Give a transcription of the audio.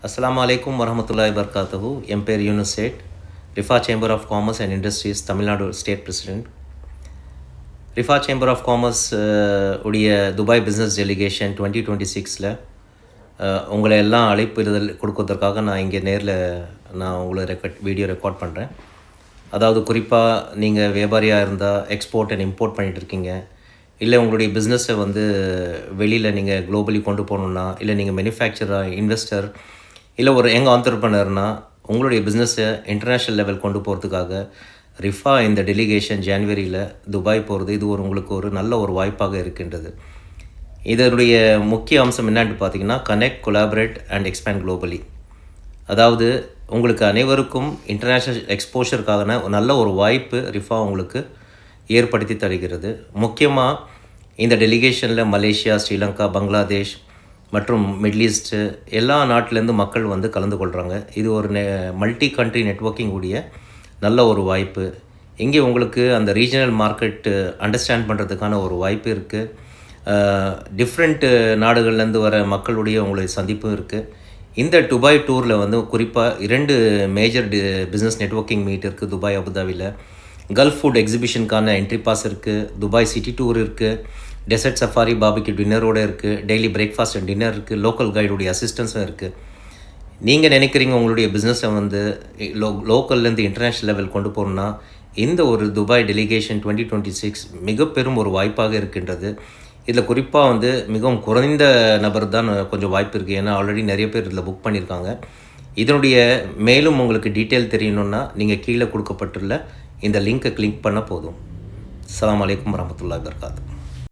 அஸ்ஸலாமு அலைக்கும் வரஹ்மத்துல்லாஹி வபரகாத்துஹு. என் பேர் Yunus Sait, Rifa chamber of commerce and industries Tamil Nadu state president. Rifa chamber of commerce உடைய துபாய் பிஸ்னஸ் டெலிகேஷன் 2026 உங்களை எல்லாம் அழைப்பிதழ் கொடுக்கறதுக்காக நான் இங்கே நேரில் உங்களை வீடியோ ரெக்கார்ட் பண்ணுறேன். அதாவது குறிப்பாக நீங்கள் வியாபாரியாக இருந்தால் எக்ஸ்போர்ட் அண்ட் இம்போர்ட் பண்ணிகிட்ருக்கீங்க, இல்லை உங்களுடைய பிஸ்னஸை வெளியில் நீங்கள் குளோபலி கொண்டு போகணுன்னா, இல்லை நீங்கள் மேனுஃபேக்சராக இன்வெஸ்டர், இல்லை ஒரு யங் ஆண்டர்ப்ரனர்னால் உங்களுடைய பிஸ்னஸை இன்டர்நேஷ்னல் லெவல் கொண்டு போகிறதுக்காக ரிஃபா இந்த டெலிகேஷன் ஜான்வரியில் துபாய் போகிறது இது உங்களுக்கு ஒரு நல்ல ஒரு வாய்ப்பாக இருக்கின்றது. இதனுடைய முக்கிய அம்சம் என்னன்னு பார்த்தீங்கன்னா, connect, collaborate and expand globally. அதாவது உங்களுக்கு அனைவருக்கும் இன்டர்நேஷ்னல் எக்ஸ்போஷருக்கான நல்ல ஒரு வாய்ப்பு ரிஃபா உங்களுக்கு ஏற்படுத்தி தருகிறது. முக்கியமாக இந்த டெலிகேஷனில் மலேசியா, ஸ்ரீலங்கா, பங்களாதேஷ் மற்றும் மிடில் ஈஸ்ட்டு எல்லா நாட்டிலேருந்து மக்கள் கலந்து கொள்கிறாங்க. இது ஒரு மல்டி கண்ட்ரி நெட்வொர்க்கிங் உடைய நல்ல ஒரு வாய்ப்பு. இங்கே உங்களுக்கு அந்த ரீஜனல் மார்க்கெட்டு அண்டர்ஸ்டாண்ட் பண்ணுறதுக்கான ஒரு வாய்ப்பு இருக்குது. டிஃப்ரெண்ட்டு நாடுகள்லேருந்து வர மக்களுடைய உங்களுடைய சந்திப்பும் இருக்குது. இந்த துபாய் டூரில் குறிப்பாக 2 மேஜர் பிஸ்னஸ் நெட்வொர்க்கிங் மீட் இருக்குது துபாய், அபுதாபியில். கல்ஃப் ஃபுட் எக்ஸிபிஷனுக்கான என்ட்ரி பாஸ் இருக்குது, துபாய் சிட்டி டூர் இருக்குது, டெசர்ட் சஃபாரி பாபிக்கு டின்னரோடு இருக்குது, டெய்லி பிரேக்ஃபாஸ்ட் அண்ட் டின்னர் இருக்குது, லோக்கல் கைடுடைய அசிஸ்டன்ஸும் இருக்குது. நீங்கள் நினைக்கிறீங்க உங்களுடைய பிஸ்னஸை லோக்கல்லேருந்து இன்டர்நேஷ்னல் லெவல் கொண்டு போகணுன்னா இந்த ஒரு துபாய் டெலிகேஷன் 2026 மிக பெரும் ஒரு வாய்ப்பாக இருக்கின்றது. இதில் குறிப்பாக மிகவும் குறைந்த நபர் தான் கொஞ்சம் வாய்ப்பு இருக்குது. ஏன்னா ஆல்ரெடி நிறைய பேர் இதில் புக் பண்ணியிருக்காங்க. இதனுடைய மேலும் உங்களுக்கு டீட்டெயில் தெரியணுன்னா நீங்கள் கீழே கொடுக்கப்பட்டுள்ள இந்த லிங்க்கை கிளிக் பண்ண போதும். அஸ்ஸலாமு அலைக்கும் வரஹ்மத்துல்லாஹி வபரகாத்துஹு.